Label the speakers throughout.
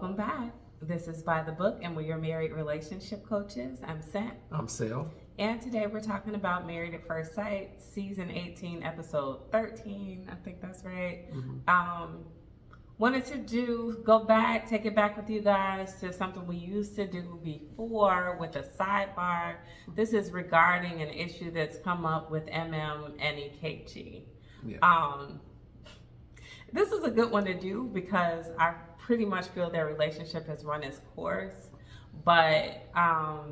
Speaker 1: Welcome back. This is By the Book, and we're your married relationship coaches. I'm Sent.
Speaker 2: I'm Sel.
Speaker 1: And today we're talking about Married at First Sight, Season 18, Episode 13. I think that's right. Wanted to go back, take it back with you guys to something we used to do before with a sidebar. This is regarding an issue that's come up with Emem and Ikechi.
Speaker 2: Yeah.
Speaker 1: This is a good one to do because I pretty much feel their relationship has run its course. But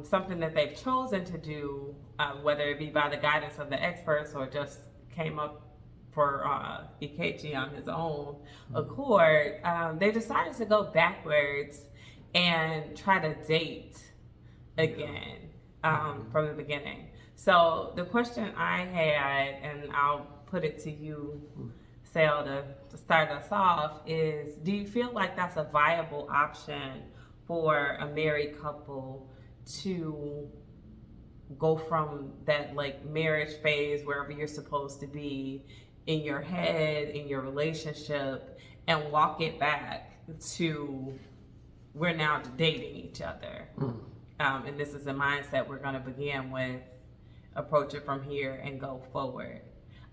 Speaker 1: something that they've chosen to do, whether it be by the guidance of the experts or just came up for Ikechi on his own accord, they decided to go backwards and try to date again from the beginning. So the question I had, and I'll put it to you, Sal, to start us off, is do you feel like that's a viable option for a married couple to go from that like marriage phase, wherever you're supposed to be in your head, in your relationship, and walk it back to we're now dating each other? And this is the mindset we're going to begin with, approach it from here and go forward.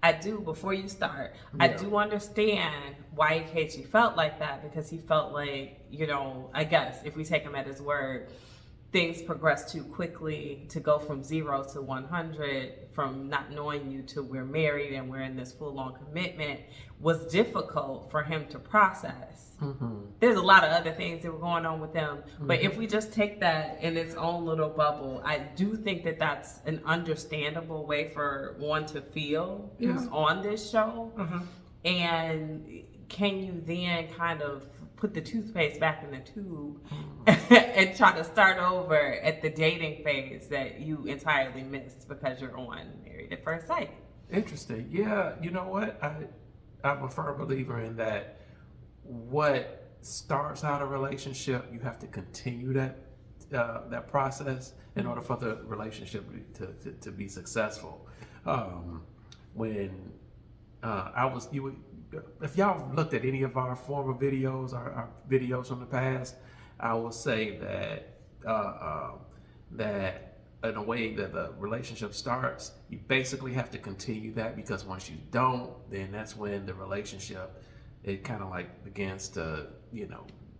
Speaker 1: I do, before you start, I do understand why Ikechi felt like that, because he felt like, you know, I guess if we take him at his word, things progress too quickly to go from 0 to 100, from not knowing you to we're married and we're in this full-on commitment, was difficult for him to process. There's a lot of other things that were going on with them, but if we just take that in its own little bubble, I do think that that's an understandable way for one to feel who's on this show. And can you then kind of put the toothpaste back in the tube and try to start over at the dating phase that you entirely missed because you're on Married at First Sight?
Speaker 2: Interesting. Yeah, you know what? I'm a firm believer in that. What starts out a relationship, you have to continue that process in order for the relationship to be successful. If y'all looked at any of our former videos, our videos from the past, I will say that in a way that the relationship starts, you basically have to continue that, because once you don't, then that's when the relationship, it kind of like begins to,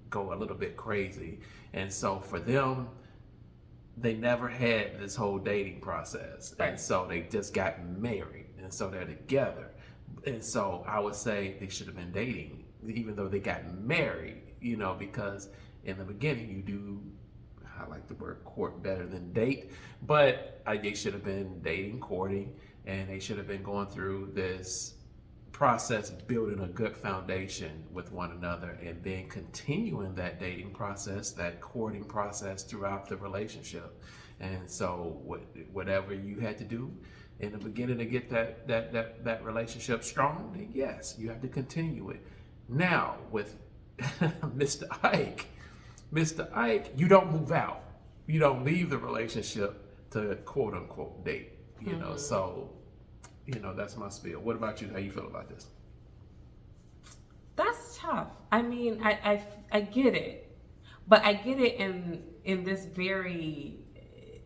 Speaker 2: go a little bit crazy. And so for them, they never had this whole dating process. Right. And so they just got married, and so they're together. And so I would say they should have been dating, even though they got married, because in the beginning I like the word court better than date, but they should have been dating, courting, and they should have been going through this process, building a good foundation with one another, and then continuing that dating process, that courting process throughout the relationship. And so whatever you had to do in the beginning to get that relationship strong, then yes, you have to continue it. Now with Mr. Ike, you don't move out. You don't leave the relationship to quote unquote date. So that's my spiel. What about you? How you feel about this?
Speaker 1: That's tough. I mean, I get it, but I get it in this very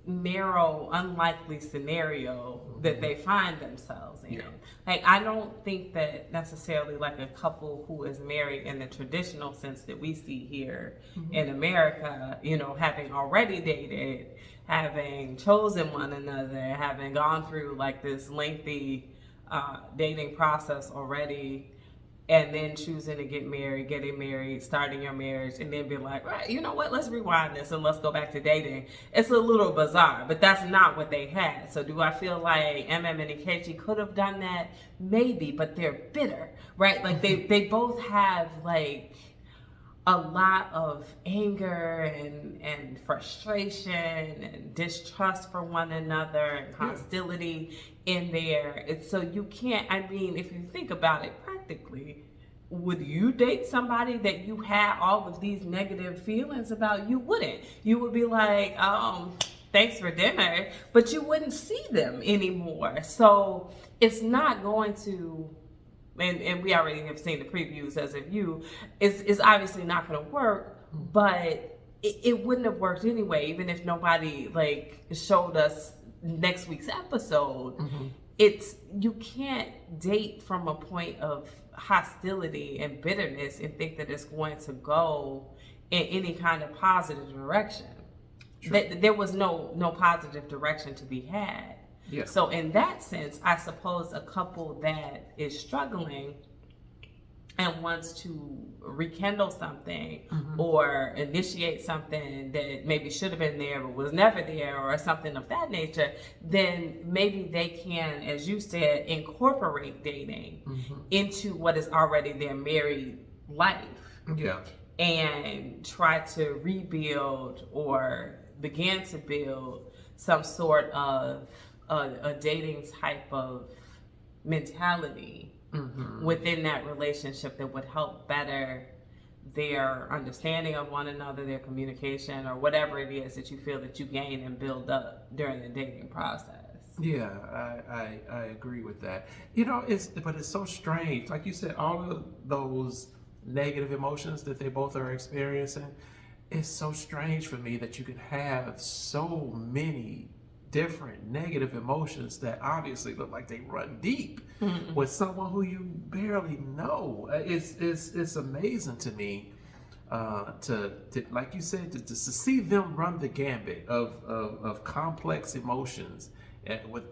Speaker 1: narrow, unlikely scenario that they find themselves in. Like, I don't think that necessarily like a couple who is married in the traditional sense that we see here in America, having already dated, having chosen one another, having gone through like this lengthy dating process already, and then choosing to get married, getting married, starting your marriage, and then be like, right, you know what, let's rewind this and let's go back to dating. It's a little bizarre, but that's not what they had. So do I feel like Emem and Ikechi could have done that? Maybe, but they're bitter, right? Like they both have like a lot of anger and frustration and distrust for one another and hostility in there. And so you can't, if you think about it practically, would you date somebody that you had all of these negative feelings about? You wouldn't. You would be like, thanks for dinner, but you wouldn't see them anymore. So it's not going to, and we already have seen the previews as of you, it's obviously not going to work but it wouldn't have worked anyway, even if nobody like showed us next week's episode. It's, you can't date from a point of hostility and bitterness and think that it's going to go in any kind of positive direction. There was no positive direction to be had.
Speaker 2: Yeah.
Speaker 1: So in that sense, I suppose a couple that is struggling and wants to rekindle something or initiate something that maybe should have been there but was never there, or something of that nature, then maybe they can, as you said, incorporate dating into what is already their married life.
Speaker 2: Yeah.
Speaker 1: And try to rebuild or begin to build some sort of a dating type of mentality within that relationship that would help better their understanding of one another, their communication, or whatever it is that you feel that you gain and build up during the dating process.
Speaker 2: Yeah, I agree with that. You know, it's so strange. Like you said, all of those negative emotions that they both are experiencing, it's so strange for me that you can have so many different negative emotions that obviously look like they run deep with someone who you barely know. It's amazing to me to like you said, to see them run the gambit of complex emotions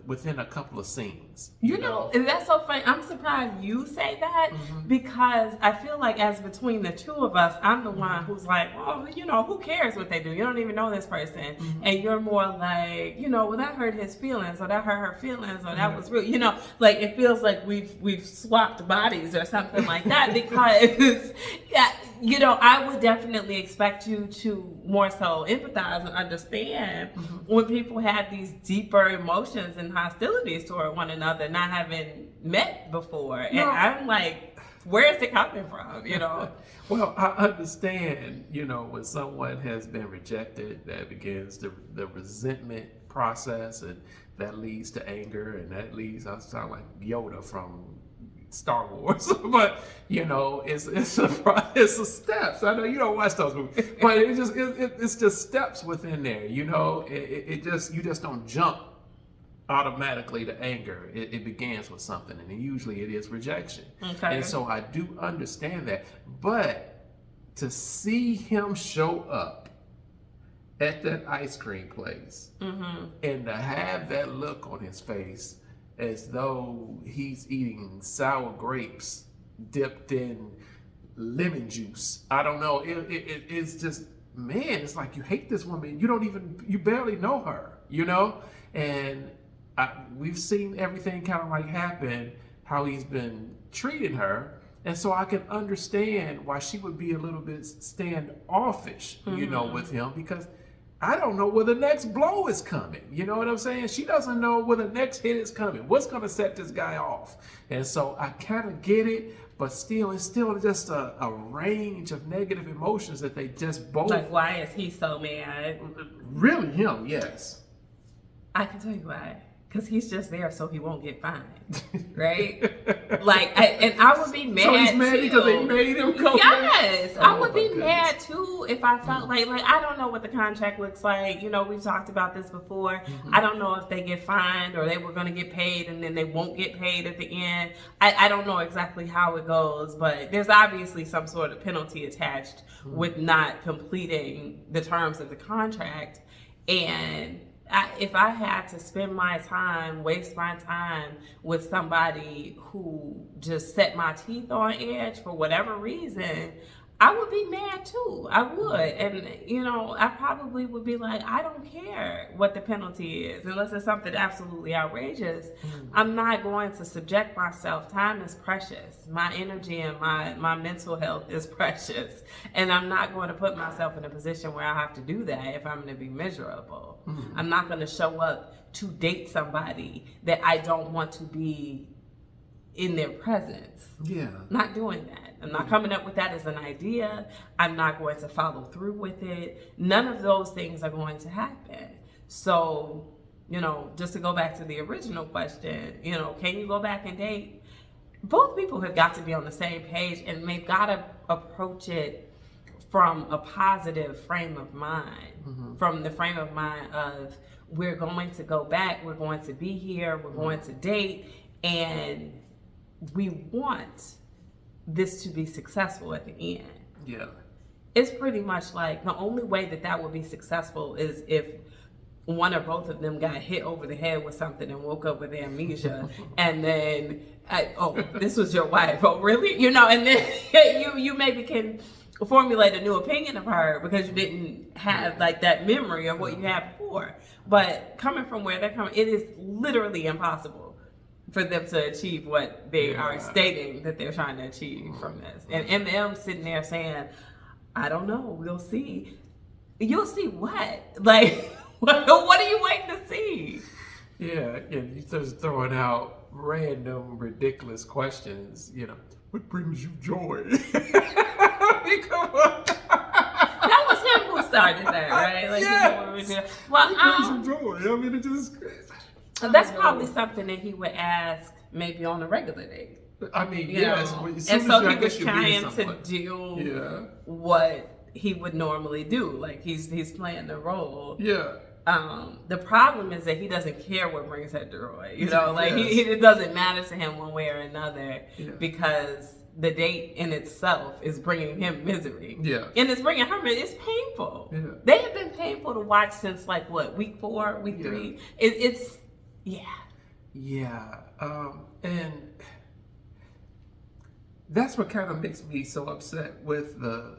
Speaker 2: within a couple of scenes. You know,
Speaker 1: and that's so funny. I'm surprised you say that because I feel like as between the two of us, I'm the one who's like, well, you know, who cares what they do? You don't even know this person. And you're more like, you know, well, that hurt his feelings, or that hurt her feelings, or that was real. You know, like it feels like we've swapped bodies or something like that because, yeah, you know, I would definitely expect you to more so empathize and understand when people have these deeper emotions and hostilities toward one another, not having met before. And I'm like, where is it coming from, you know?
Speaker 2: Well, I understand, you know, when someone has been rejected, that begins the resentment process, and that leads to anger, and that leads, I sound like Yoda from Star Wars, but you know, it's a steps. I know you don't watch those movies, but it's just steps within there. You know, you just don't jump automatically to anger. It begins with something, and usually it is rejection.
Speaker 1: Okay.
Speaker 2: And so I do understand that, but to see him show up at that ice cream place and to have that look on his face, as though he's eating sour grapes dipped in lemon juice. I don't know. It's just, man, it's like you hate this woman. You barely know her, you know? And we've seen everything kind of like happen, how he's been treating her. And so I can understand why she would be a little bit standoffish, you know, with him, because I don't know where the next blow is coming. You know what I'm saying? She doesn't know where the next hit is coming. What's going to set this guy off? And so I kind of get it, but still, it's still just a range of negative emotions that they just both...
Speaker 1: Like, why is he so mad?
Speaker 2: Really him, yes.
Speaker 1: I can tell you why. Because he's just there so he won't get fined, right? Like, and I would be mad.
Speaker 2: So he's mad
Speaker 1: too.
Speaker 2: because they made him go.
Speaker 1: Yes,
Speaker 2: Oh,
Speaker 1: I would be
Speaker 2: goodness.
Speaker 1: mad too if I felt like I don't know what the contract looks like. You know, we've talked about this before. I don't know if they get fined or they were going to get paid and then they won't get paid at the end. I don't know exactly how it goes, but there's obviously some sort of penalty attached with not completing the terms of the contract. And if I had to spend my time, waste my time with somebody who just set my teeth on edge for whatever reason, I would be mad too. I would. And, you know, I probably would be like, I don't care what the penalty is. Unless it's something absolutely outrageous, I'm not going to subject myself. Time is precious. My energy and my mental health is precious. And I'm not going to put myself in a position where I have to do that if I'm going to be miserable. I'm not going to show up to date somebody that I don't want to be in their presence.
Speaker 2: Yeah.
Speaker 1: Not doing that. I'm not coming up with that as an idea. I'm not going to follow through with it. None of those things are going to happen. So, you know, just to go back to the original question, you know, can you go back and date? Both people have got to be on the same page, and they've got to approach it from a positive frame of mind, from the frame of mind of we're going to go back, we're going to be here, we're going to date, and we want this to be successful at the end.
Speaker 2: Yeah.
Speaker 1: It's pretty much like the only way that would be successful is if one or both of them got hit over the head with something and woke up with amnesia, and then, this was your wife. Oh, really? You know, and then you maybe can formulate a new opinion of her because you didn't have like that memory of what you had before. But coming from where they're coming, it is literally impossible for them to achieve what they are stating that they're trying to achieve from this. And Emem sitting there saying, I don't know, we'll see. You'll see what? Like, what are you waiting to see?
Speaker 2: Yeah, and you just throwing out random, ridiculous questions. You know, what brings you joy? Come on.
Speaker 1: That was him who started that, right? Like,
Speaker 2: yes.
Speaker 1: Well,
Speaker 2: what brings you joy? I mean, it just.
Speaker 1: That's probably something that he would ask maybe on a regular day.
Speaker 2: I mean,
Speaker 1: yes. And so he was trying to do what he would normally do. Like he's playing the role.
Speaker 2: Yeah.
Speaker 1: The problem is that he doesn't care what brings her joy. You know, like it doesn't matter to him one way or another because the date in itself is bringing him misery. Yeah. And it's bringing her misery. It's painful. Yeah. They have been painful to watch since like what, week 4, week 3? It's
Speaker 2: and that's what kind of makes me so upset with the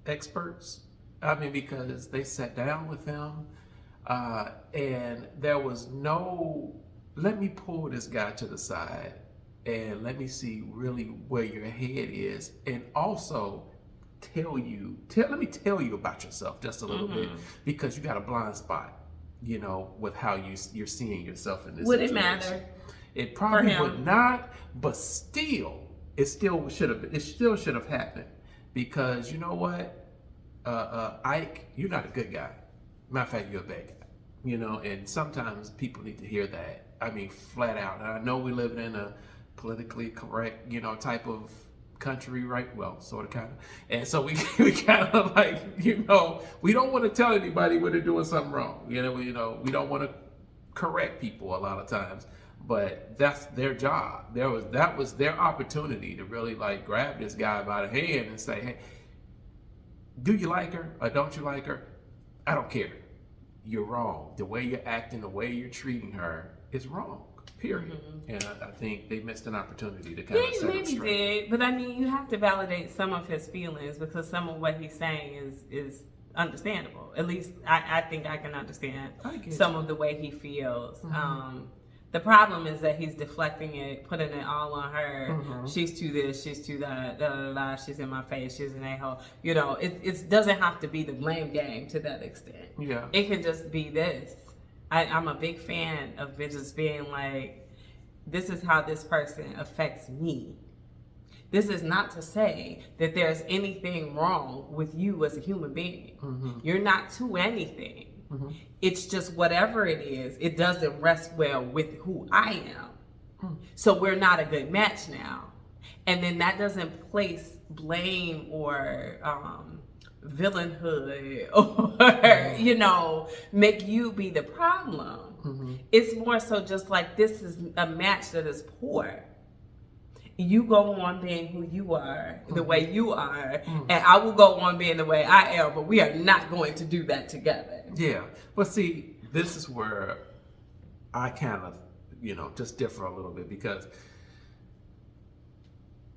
Speaker 2: experts. I mean, because they sat down with them and there was no, let me pull this guy to the side and let me see really where your head is, and also let me tell you about yourself just a little bit, because you got a blind spot, you know, with how you're seeing yourself in this
Speaker 1: would
Speaker 2: situation.
Speaker 1: It matter?
Speaker 2: It probably would not, but still, it still should have happened, because you know what, Ike, you're not a good guy. Matter of fact, you're a bad guy. You know, and sometimes people need to hear that. I mean, flat out. And I know we live in a politically correct, you know, type of country, right? Well, sort of, kind of. And so we kind of like, you know, we don't want to tell anybody when they're doing something wrong. You know, we don't want to correct people a lot of times, but that's their job. That was their opportunity to really like grab this guy by the hand and say, hey, do you like her or don't you like her? I don't care. You're wrong. The way you're acting, the way you're treating her is wrong. Period. And I think they missed an opportunity to kind of set it straight.
Speaker 1: Maybe did, but I mean, you have to validate some of his feelings because some of what he's saying is understandable. At least I think I can understand some of the way he feels. The problem is that he's deflecting it, putting it all on her. She's too this, she's too that, da, da, da, she's in my face, she's an a-hole. You know, it doesn't have to be the blame game to that extent. Yeah. It can just be this. I'm a big fan of just being like, this is how this person affects me. This is not to say that there's anything wrong with you as a human being. You're not to anything. It's just whatever it is, it doesn't rest well with who I am. So we're not a good match now. And then that doesn't place blame or villainhood or, you know, make you be the problem. It's more so just like, this is a match that is poor. You go on being who you are, the way you are, and I will go on being the way I am, but we are not going to do that together.
Speaker 2: Yeah, but see, this is where I kind of, you know, just differ a little bit, because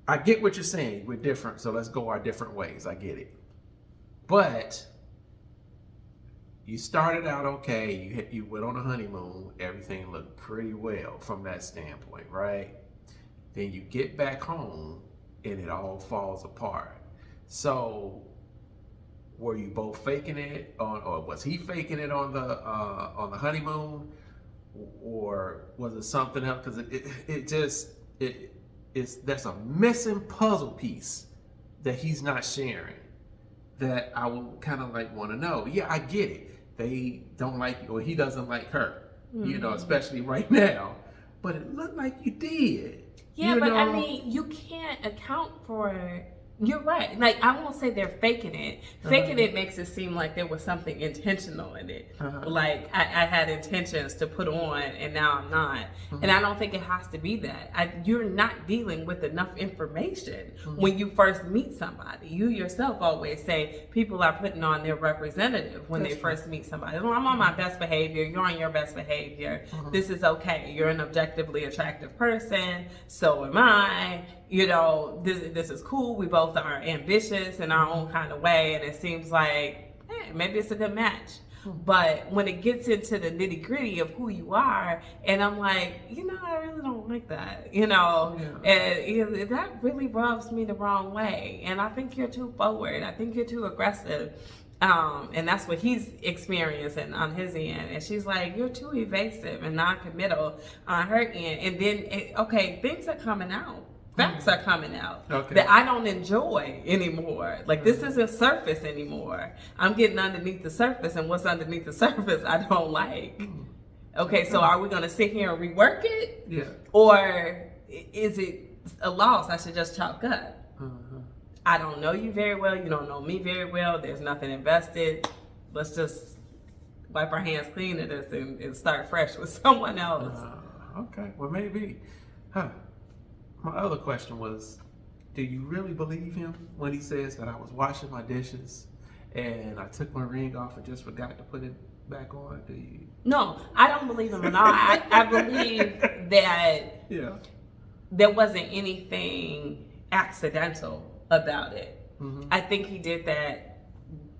Speaker 2: I get what you're saying. We're different, so let's go our different ways. I get it. But you started out okay. You went on a honeymoon. Everything looked pretty well from that standpoint, right? Then you get back home and it all falls apart. So were you both faking it or was he faking it on the honeymoon, or was it something else? Because there's a missing puzzle piece that he's not sharing that I would kind of like want to know. Yeah, I get it. They don't like you, or he doesn't like her, you know, especially right now. But it looked like you did.
Speaker 1: Yeah, but I mean, you can't account for You're right. Like, I won't say they're faking it. Faking it makes it seem like there was something intentional in it. Like, I had intentions to put on and now I'm not. And I don't think it has to be that. You're not dealing with enough information when you first meet somebody. You yourself always say people are putting on their representative when they first meet somebody. Well, I'm on my best behavior. You're on your best behavior. This is okay. You're an objectively attractive person. So am I. You know, this is cool. We both are ambitious in our own kind of way, and it seems like, hey, maybe it's a good match. But when it gets into the nitty gritty of who you are, and I'm like, I really don't like that, and that really rubs me the wrong way. And I think you're too forward. I think you're too aggressive. And that's what he's experiencing on his end. And she's like, you're too evasive and non-committal on her end. And then, things are coming out. Facts are coming out that I don't enjoy anymore. Like, this isn't surface anymore. I'm getting underneath the surface, and what's underneath the surface I don't like. Okay, so are we going to sit here and rework it?
Speaker 2: Yeah.
Speaker 1: Or is it a loss I should just chalk up? I don't know you very well. You don't know me very well. There's nothing invested. Let's just wipe our hands clean of this and start fresh with someone else.
Speaker 2: Okay, well, maybe. My other question was, do you really believe him when he says that I was washing my dishes and I took my ring off and just forgot to put it back on? Do you?
Speaker 1: No, I don't believe him at all. I believe that there wasn't anything accidental about it. I think he did that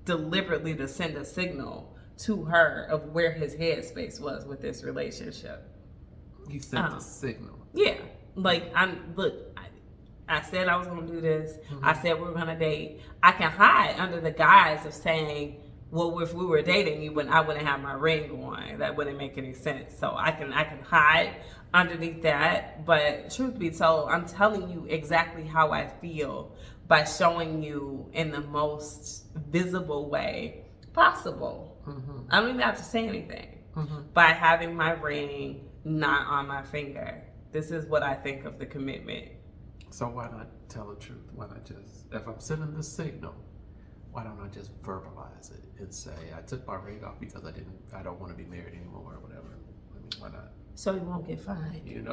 Speaker 1: deliberately to send a signal to her of where his headspace was with this relationship.
Speaker 2: He sent a signal.
Speaker 1: Yeah. Like, I said I was going to do this. I said we were going to date. I can hide under the guise of saying, well, if we were dating, I wouldn't have my ring on. That wouldn't make any sense. So I can hide underneath that. But truth be told, I'm telling you exactly how I feel by showing you in the most visible way possible. I don't even have to say anything. By having my ring not on my finger. This is what I think of the commitment.
Speaker 2: So why not tell the truth? Why not just, if I'm sending the signal, why don't I just verbalize it and say, I took my ring off because I don't want to be married anymore or whatever. I mean, why not?
Speaker 1: So he won't get fined.
Speaker 2: He can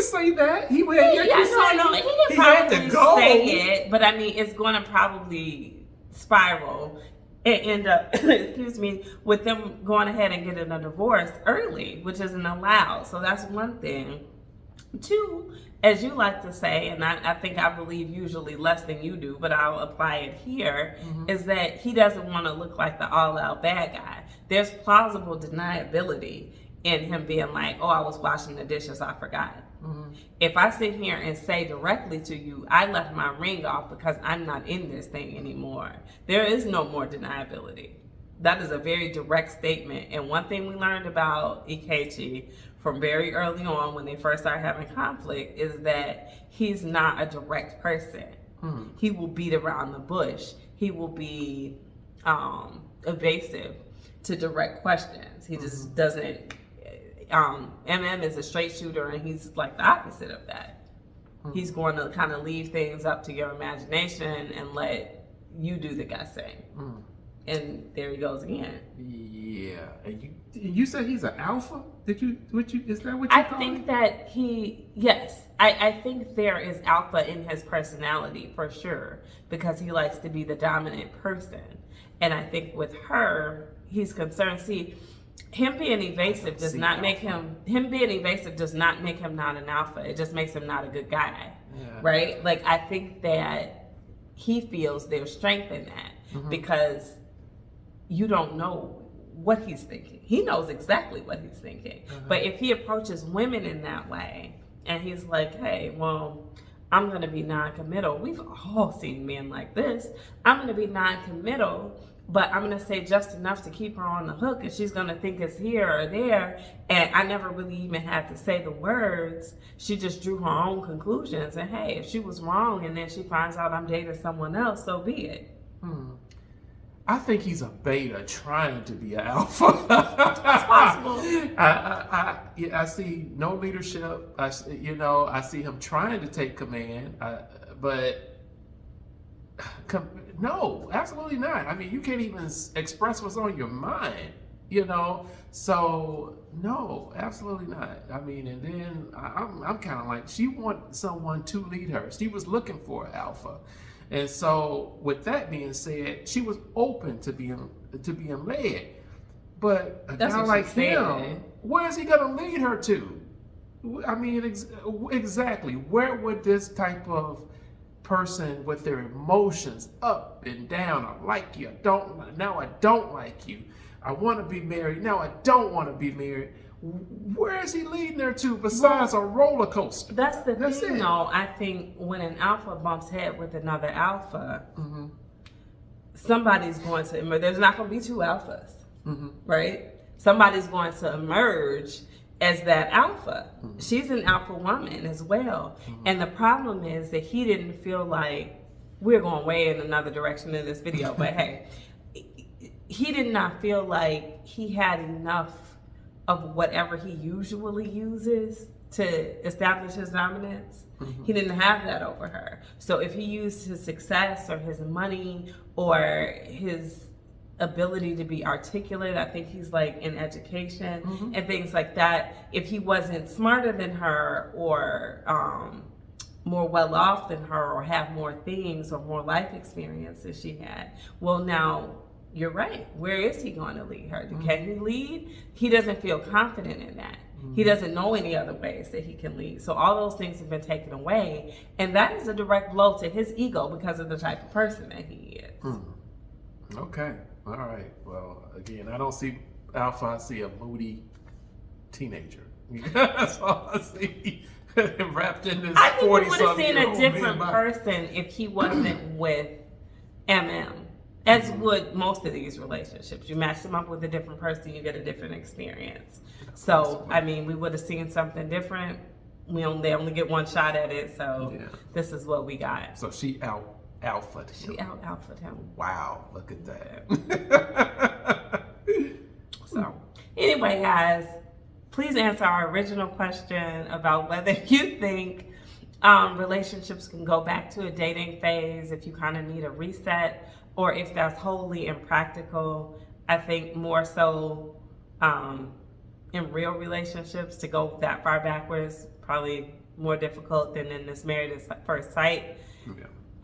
Speaker 2: say that. He
Speaker 1: can probably say it, but I mean, it's going to probably spiral and end up, with them going ahead and getting a divorce early, which isn't allowed. So that's one thing. Two, as you like to say, and I believe usually less than you do, but I'll apply it here, is that he doesn't want to look like the all-out bad guy. There's plausible deniability in him being like, oh, I was washing the dishes, I forgot. If I sit here and say directly to you, I left my ring off because I'm not in this thing anymore, there is no more deniability. That is a very direct statement. And one thing we learned about Ikechi from very early on when they first started having conflict is that he's not a direct person. He will beat around the bush. He will be evasive to direct questions. He just doesn't. Emem is a straight shooter, and he's like the opposite of that. He's going to kind of leave things up to your imagination and let you do the guessing. And there he goes again.
Speaker 2: Yeah. And you said he's an alpha? Is that what you
Speaker 1: I
Speaker 2: call
Speaker 1: think
Speaker 2: it?
Speaker 1: that yes. I think there is alpha in his personality for sure, because he likes to be the dominant person. And I think with her, he's concerned. See, him being evasive does not make him not an alpha. It just makes him not a good guy. Yeah. Right? Like, I think that he feels there's strength in that because you don't know what he's thinking. He knows exactly what he's thinking. But if he approaches women in that way and he's like, hey, well, I'm going to be non-committal. We've all seen men like this. I'm going to be non-committal, but I'm going to say just enough to keep her on the hook, and she's going to think it's here or there. And I never really even had to say the words. She just drew her own conclusions. And hey, if she was wrong and then she finds out I'm dating someone else, so be it.
Speaker 2: I think he's a beta trying to be an alpha.
Speaker 1: It's possible.
Speaker 2: I see no leadership. I see him trying to take command, but no, absolutely not. I mean, you can't even express what's on your mind, So no, absolutely not. I mean, and then I'm kind of like, she wanted someone to lead her. She was looking for an alpha. And so, with that being said, she was open to being led. But a guy like him, where is he going to lead her to? I mean, exactly. Where would this type of person with their emotions up and down, I like you, now I don't like you, I want to be married, now I don't want to be married, where is he leading her to besides a roller coaster?
Speaker 1: That's the thing, though. I think when an alpha bumps head with another alpha, somebody's going to emerge. There's not going to be two alphas, right? Somebody's going to emerge as that alpha. She's an alpha woman as well. And the problem is that he didn't feel like, we're going way in another direction in this video, but hey, he did not feel like he had enough of whatever he usually uses to establish his dominance. He didn't have that over her. So if he used his success or his money or his ability to be articulate, I think he's like in education and things like that, if he wasn't smarter than her or more well off than her or have more things or more life experience than she had, well, now you're right. Where is he going to lead her? Can he lead? He doesn't feel confident in that. He doesn't know any other ways that he can lead. So all those things have been taken away. And that is a direct blow to his ego because of the type of person that he is.
Speaker 2: Okay. All right. Well, again, I don't see alpha. I see a moody teenager. That's all I see. Wrapped in this 40-something.
Speaker 1: I think we would have seen a different person if he wasn't with MM. As would most of these relationships. You match them up with a different person, you get a different experience. So, I mean, we would have seen something different. They only get one shot at it, so this is what we got.
Speaker 2: So she out-alphaed him.
Speaker 1: She out-alphaed him.
Speaker 2: Wow, look at that.
Speaker 1: So, anyway, guys, please answer our original question about whether you think relationships can go back to a dating phase if you kind of need a reset, or if that's wholly impractical. I think more so in real relationships to go that far backwards, probably more difficult than in this married at first sight.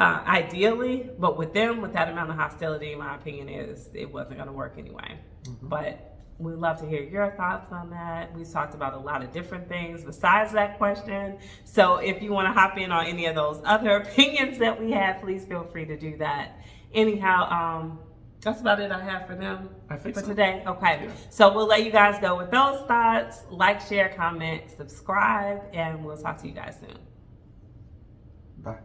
Speaker 1: Ideally, but with them, with that amount of hostility, my opinion is it wasn't going to work anyway. But we'd love to hear your thoughts on that. We've talked about a lot of different things besides that question. So if you want to hop in on any of those other opinions that we have, please feel free to do that. Anyhow, that's about it I have for them for today. Okay. Yeah. So we'll let you guys go with those thoughts. Like, share, comment, subscribe, and we'll talk to you guys soon.
Speaker 2: Bye.